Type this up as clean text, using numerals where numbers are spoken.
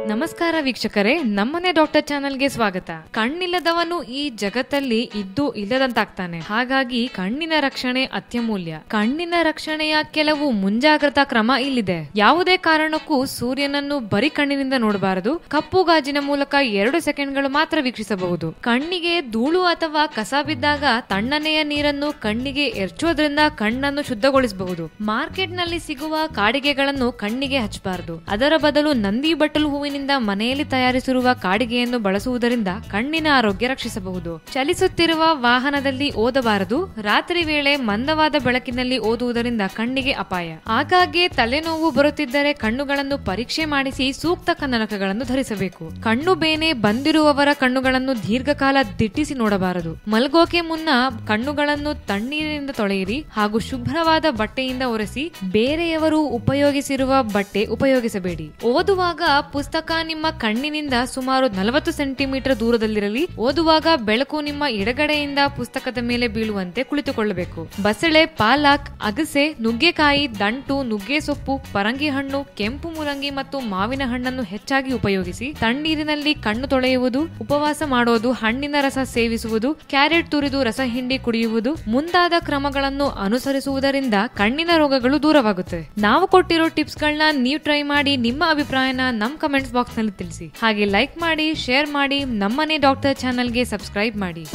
ನಮಸ್ಕಾರ ವೀಕ್ಷಕರೇ, ನಮ್ಮನೆ ಡಾಕ್ಟರ್ ಚಾನೆಲ್ಗೆ ಸ್ವಾಗತ. ಕಣ್ಣಿಲ್ಲದವನು ಈ ಜಗತ್ತಲ್ಲಿ ಇದ್ದು ಇಲ್ಲದಂತಾಗ್ತಾನೆ. ಹಾಗಾಗಿ ಕಣ್ಣಿನ ರಕ್ಷಣೆ ಅತ್ಯಮೂಲ್ಯ. ಕಣ್ಣಿನ ರಕ್ಷಣೆಯ ಕೆಲವು ಮುಂಜಾಗ್ರತಾ ಕ್ರಮ ಇಲ್ಲಿದೆ. ಯಾವುದೇ ಕಾರಣಕ್ಕೂ ಸೂರ್ಯನನ್ನು ಬರೀ ಕಣ್ಣಿನಿಂದ ನೋಡಬಾರದು. ಕಪ್ಪು ಗಾಜಿನ ಮೂಲಕ 2 ಸೆಕೆಂಡ್ಗಳು ಮಾತ್ರ ವೀಕ್ಷಿಸಬಹುದು. ಕಣ್ಣಿಗೆ ಧೂಳು ಅಥವಾ ಕಸ ಬಿದ್ದಾಗ ತಣ್ಣನೆಯ ನೀರನ್ನು ಕಣ್ಣಿಗೆ ಎರಚೋದ್ರಿಂದ ಕಣ್ಣನ್ನು ಶುದ್ಧಗೊಳಿಸಬಹುದು. ಮಾರ್ಕೆಟ್ ನಲ್ಲಿ ಸಿಗುವ ಕಾಡಿಗೆಗಳನ್ನು ಕಣ್ಣಿಗೆ ಹಚ್ಚಬಾರದು. ಅದರ ಬದಲು ನಂದಿ ಬಟ್ಟಲು ಹೂವಿನಿಂದ ಮನೆಯಲ್ಲಿ ತಯಾರಿಸಿರುವ ಕಾಡಿಗೆಯನ್ನು ಬಳಸುವುದರಿಂದ ಕಣ್ಣಿನ ಆರೋಗ್ಯ ರಕ್ಷಿಸಬಹುದು. ಚಲಿಸುತ್ತಿರುವ ವಾಹನದಲ್ಲಿ ಓದಬಾರದು. ರಾತ್ರಿ ವೇಳೆ ಮಂದವಾದ ಬೆಳಕಿನಲ್ಲಿ ಓದುವುದರಿಂದ ಕಣ್ಣಿಗೆ ಅಪಾಯ. ಆಗಾಗ್ಗೆ ತಲೆನೋವು ಬರುತ್ತಿದ್ದರೆ ಕಣ್ಣುಗಳನ್ನು ಪರೀಕ್ಷೆ ಮಾಡಿಸಿ ಸೂಕ್ತ ಕನ್ನಡಕಗಳನ್ನು ಧರಿಸಬೇಕು. ಕಣ್ಣು ಬೇನೆ ಬಂದಿರುವವರ ಕಣ್ಣುಗಳನ್ನು ದೀರ್ಘಕಾಲ ದಿಟ್ಟಿಸಿ ನೋಡಬಾರದು. ಮಲಗೋಕೆ ಮುನ್ನ ಕಣ್ಣುಗಳನ್ನು ತಣ್ಣೀರಿನಿಂದ ತೊಳೆಯಿರಿ ಹಾಗೂ ಶುಭ್ರವಾದ ಬಟ್ಟೆಯಿಂದ ಒರೆಸಿ. ಬೇರೆಯವರು ಉಪಯೋಗಿಸಿರುವ ಬಟ್ಟೆ ಉಪಯೋಗಿಸಬೇಡಿ. ಓದುವಾಗ ಪುಸ್ತಕ ನಿಮ್ಮ ಕಣ್ಣಿನಿಂದ ಸುಮಾರು 40 ಸೆಂಟಿಮೀಟರ್ ದೂರದಲ್ಲಿರಲಿ. ಓದುವಾಗ ಬೆಳಕು ನಿಮ್ಮ ಎಡಗಡೆಯಿಂದ ಪುಸ್ತಕದ ಮೇಲೆ ಬೀಳುವಂತೆ ಕುಳಿತುಕೊಳ್ಳಬೇಕು. ಬಸಳೆ, ಪಾಲಕ್, ಅಗಸೆ, ನುಗ್ಗೆಕಾಯಿ, ದಂಟು, ನುಗ್ಗೆ ಸೊಪ್ಪು, ಪರಂಗಿ ಹಣ್ಣು, ಕೆಂಪು ಮೂಲಂಗಿ ಮತ್ತು ಮಾವಿನ ಹಣ್ಣನ್ನು ಹೆಚ್ಚಾಗಿ ಉಪಯೋಗಿಸಿ. ತಣ್ಣೀರಿನಲ್ಲಿ ಕಣ್ಣು ತೊಳೆಯುವುದು, ಉಪವಾಸ ಮಾಡೋದು, ಹಣ್ಣಿನ ರಸ ಸೇವಿಸುವುದು, ಕ್ಯಾರೆಟ್ ತುರಿದು ರಸ ಹಿಂಡಿ ಕುಡಿಯುವುದು ಮುಂತಾದ ಕ್ರಮಗಳನ್ನು ಅನುಸರಿಸುವುದರಿಂದ ಕಣ್ಣಿನ ರೋಗಗಳು ದೂರವಾಗುತ್ತೆ. ನಾವು ಕೊಟ್ಟಿರೋ ಟಿಪ್ಸ್ ಗಳನ್ನ ನೀವು ಟ್ರೈ ಮಾಡಿ ನಿಮ್ಮ ಅಭಿಪ್ರಾಯನ ನಮ್ಮ ಕಮೆಂಟ್ಸ್ ಬಾಕ್ಸ್ ನಲ್ಲಿ ತಿಳಿಸಿ. ಹಾಗೆ ಲೈಕ್ ಮಾಡಿ, ಶೇರ್ ಮಾಡಿ, ನಮ್ಮನೆ ಡಾಕ್ಟರ್ ಚಾನೆಲ್ಗೆ ಸಬ್ಸ್ಕ್ರೈಬ್ ಮಾಡಿ.